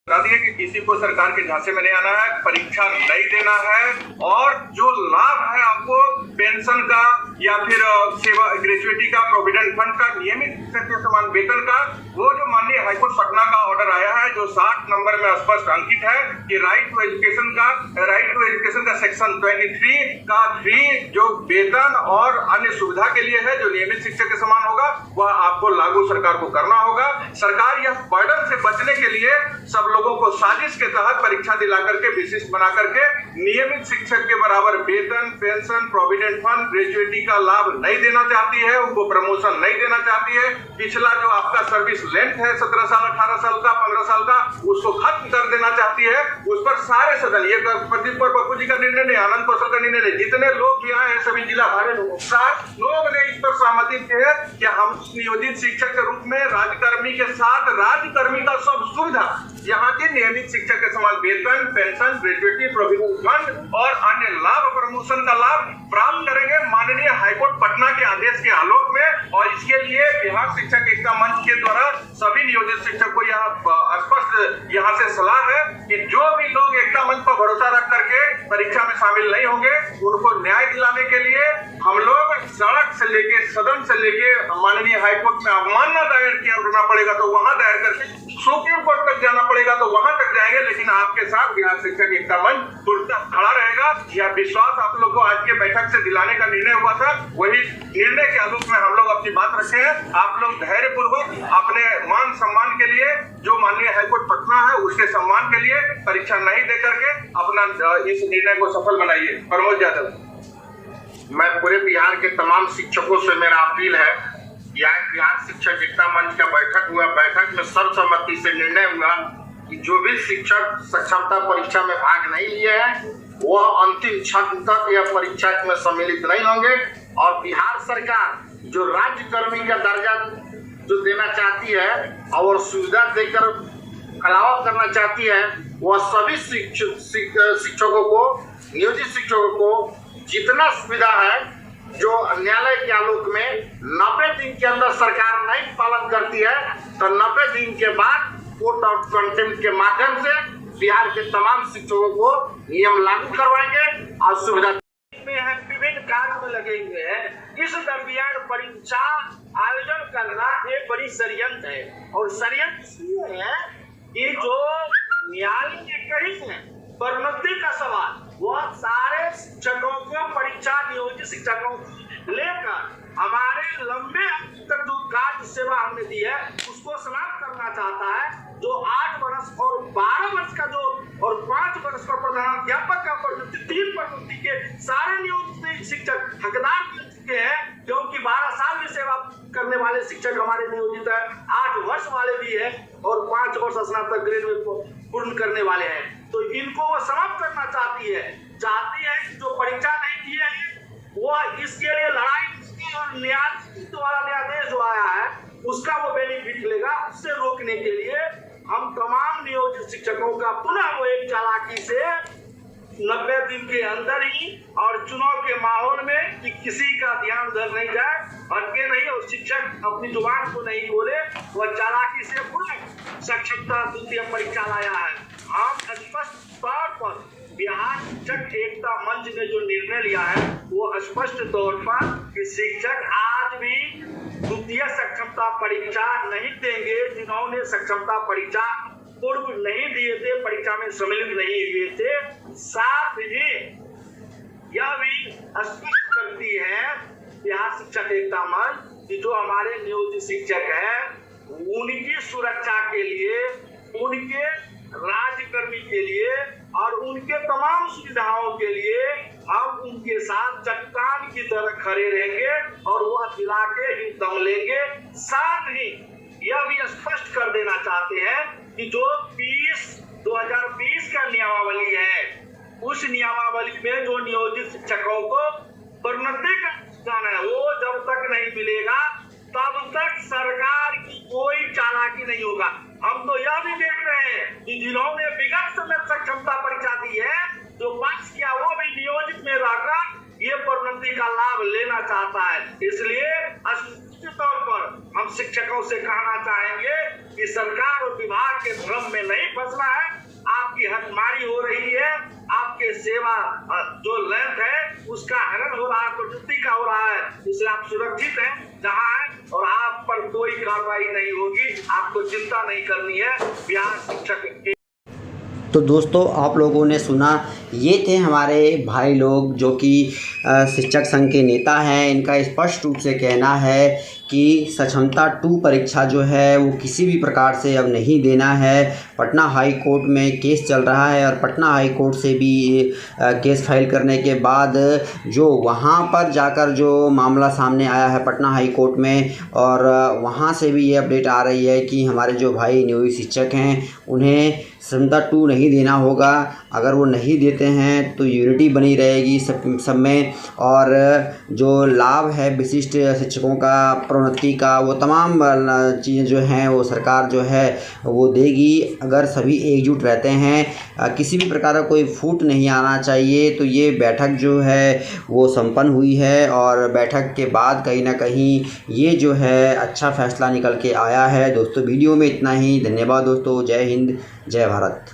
बता दिए कि किसी को सरकार के झांसे में नहीं आना है, परीक्षा नहीं देना है और जो लाभ है आपको पेंशन का या फिर सेवा ग्रेजुएटी का, प्रोविडेंट फंड का, नियमित शिक्षक के समान वेतन का, वो जो माननीय हाईकोर्ट पटना का ऑर्डर आया है जो 60 नंबर में स्पष्ट अंकित है कि राइट टू एजुकेशन का सेक्शन 23 का 3 जो वेतन और अन्य सुविधा के लिए है, जो नियमित शिक्षक के समान होगा, वह आपको लागू सरकार को करना होगा। सरकार यह बर्डन से बचने के लिए सब लोगों को साजिश के तहत परीक्षा दिला करके विशिष्ट बना करके नियमित शिक्षक के बराबर वेतन, पेंशन, प्रोविडेंट फंड, ग्रेजुएटी का लाभ नहीं देना चाहती है, उनको प्रमोशन नहीं देना चाहती है। पिछला जो आपका सर्विस लेंथ है 17 साल, 18 साल का, 15 साल का, उसको खत्म कर देना चाहती है। उस पर सारे सदन, ये प्रदीप और पप्पू जी का निर्णय नहीं, आनंद कौशल का निर्णय नहीं, जितने लोग यहाँ हैं सभी जिला भारे लोग ने इस पर सहमति दी है कि हम नियोजित शिक्षक के रूप में राज्यकर्मी के साथ राज्यकर्मी का सब सुविधा यहाँ के नियमित शिक्षक के समान वेतन, पेंशन, ग्रेजुएटी, प्रोविडेंट फंड और अन्य लाभ, प्रमोशन का लाभ प्राप्त करेंगे माननीय हाईकोर्ट पटना के आदेश के आलोक में। और इसके लिए बिहार शिक्षक एकता मंच के द्वारा सभी नियोजित शिक्षक को यहाँ स्पष्ट यहाँ से सलाह है कि जो भी लोग एकता मंच पर भरोसा रख करके परीक्षा में शामिल नहीं होंगे, उनको न्याय दिलाने के लिए हम लोग सड़क से लेके, सदन से लेके माननीय हाईकोर्ट में अवमानना दायर करना पड़ेगा तो वहां दायर करके, सुप्रीम कोर्ट तक जाना पड़ेगा तो वहां तक जाएंगे, लेकिन आपके साथ बिहार शिक्षक एकता मंच तुरंत खड़ा रहेगा। यह विश्वास आप लोग को आज के बैठक से दिलाने का निर्णय हुआ था, वही निर्णय के आलोक में हम लोग अपनी बात रखे हैं। आप लोग धैर्य पूर्वक अपने मान सम्मान के लिए, जो माननीय हाईकोर्ट पटना है उसके सम्मान के लिए परीक्षा नहीं दे करके अपना इस निर्णय को सफल बनाइए। प्रमोद यादव। मैं पूरे बिहार के तमाम शिक्षकों से मेरा अपील है कि आज बिहार शिक्षक एकता मंच का बैठक हुआ, बैठक में सर्वसम्मति से निर्णय हुआ कि जो भी शिक्षक सक्षमता परीक्षा में भाग नहीं लिए हैं वह अंतिम क्षण तक यह परीक्षा में सम्मिलित नहीं होंगे। और बिहार सरकार जो राज्यकर्मी का दर्जा जो देना चाहती है और सुविधा देकर अलावा करना चाहती है, वह सभी शिक्षकों को, नियोजित शिक्षकों को जितना सुविधा है जो न्यायालय के आलोक में 90 दिन के अंदर सरकार नहीं पालन करती है तो 90 दिन के बाद कोर्ट ऑफ कंटेम्प्ट के माध्यम से बिहार के तमाम शिक्षकों को नियम लागू करवाएंगे और सुविधा में है। विभिन्न कार्य में लगे हुए हैं। इस दरमियान परीक्षा आयोजन करना एक बड़ी षड्यंत्र है और षड्यंत्र इसलिए है कि जो न्यायालय के कहीं है पदोन्नति का सवाल, वह सारे शिक्षकों को, परीक्षा नियोजित शिक्षकों को लेकर हमारे लंबे तक जो कार्य सेवा हमने दी है उसको समाप्त करना चाहता है। जो 8 वर्ष और 12 वर्ष का जो और 5 वर्ष का प्रधानाध्यापक का पदोन्नति, 3 पदोन्नति के सारे नियोजित शिक्षक हकदार मिल चुके हैं, क्योंकि 12 साल में सेवा करने वाले शिक्षक हमारे नियोजित है, 8 वर्ष वाले भी है और 5 वर्ष स्नातक ग्रेड में पूर्ण करने वाले हैं। तो इनको वो समाप्त करना चाहती है कि जो परीक्षा नहीं किए हैं वो इसके लिए लड़ाई और न्याय द्वारा न्यायाधीश जो आया है उसका वो बेनिफिट लेगा। उससे रोकने के लिए हम तमाम नियोजित शिक्षकों का पुनः वो एक चालाकी से 90 दिन के अंदर ही और चुनाव के माहौल में कि किसी का ध्यान उधर नहीं जाए, भटके नहीं और शिक्षक अपनी जुबान को नहीं बोले, वह चालाकी से पुनः सक्षमता द्वितीय परीक्षा लाया है। हम स्पष्ट तौर पर बिहार शिक्षक एकता मंच ने जो निर्णय लिया है वो स्पष्ट तौर पर कि शिक्षक आज भी द्वितीय सक्षमता परीक्षा नहीं देंगे। जिन्होंने सक्षमता परीक्षा पूर्व नहीं दिए थे, परीक्षा में सम्मिलित नहीं हुए थे, साथ ही यह भी स्पष्ट करती है बिहार शिक्षक एकता मंच कि जो हमारे नियोजित शिक्षक हैं उनकी सुरक्षा के लिए, उनके राज्यकर्मी के लिए और उनके तमाम सुविधाओं के लिए हम उनके साथ चट्टान की तरह खड़े रहेंगे और वह दिला के ही दम लेंगे। साथ ही यह भी स्पष्ट कर देना चाहते हैं कि जो 2020 का नियमावली है उस नियमावली में जो नियोजित शिक्षकों को प्रोन्नति का स्थान है वो जब तक नहीं मिलेगा तब तक सरकार की कोई चालाकी नहीं होगा। हम तो यह भी देख रहे हैं कि जिन्होंने विगत समय सक्षमता परीक्षा दी है, जो पास किया वो भी नियोजित में रहकर ये प्रोन्नति का लाभ लेना चाहता है। इसलिए निश्चित तौर पर हम शिक्षकों से कहना चाहेंगे कि सरकार और विभाग के भ्रम में नहीं फंसना है। आपकी हकमारी हो रही है, आपके सेवा जो लेंथ है उसका हनन हो रहा है, प्रकृति का हो रहा है, इसलिए आप सुरक्षित हैं जहां है और आप पर कोई कार्रवाई नहीं होगी। आपको चिंता नहीं करनी है। बिहार शिक्षक के तो दोस्तों आप लोगों ने सुना, ये थे हमारे भाई लोग जो कि शिक्षक संघ के नेता हैं। इनका स्पष्ट रूप से कहना है कि सक्षमता 2 परीक्षा जो है वो किसी भी प्रकार से अब नहीं देना है। पटना हाई कोर्ट में केस चल रहा है और पटना हाई कोर्ट से भी केस फाइल करने के बाद जो वहाँ पर जाकर जो मामला सामने आया है पटना हाई कोर्ट में, और वहाँ से भी ये अपडेट आ रही है कि हमारे जो भाई नियोजित शिक्षक हैं उन्हें क्षमता 2 नहीं देना होगा। अगर वो नहीं देते हैं तो यूनिटी बनी रहेगी सब में, और जो लाभ है विशिष्ट शिक्षकों का प्रोन्नति का वो तमाम चीज़ें जो हैं वो सरकार जो है वो देगी। अगर सभी एकजुट रहते हैं, किसी भी प्रकार का कोई फूट नहीं आना चाहिए। तो ये बैठक जो है वो संपन्न हुई है और बैठक के बाद कहीं ना कहीं ये जो है अच्छा फैसला निकल के आया है। दोस्तों वीडियो में इतना ही। धन्यवाद दोस्तों। जय हिंद, जय भारत।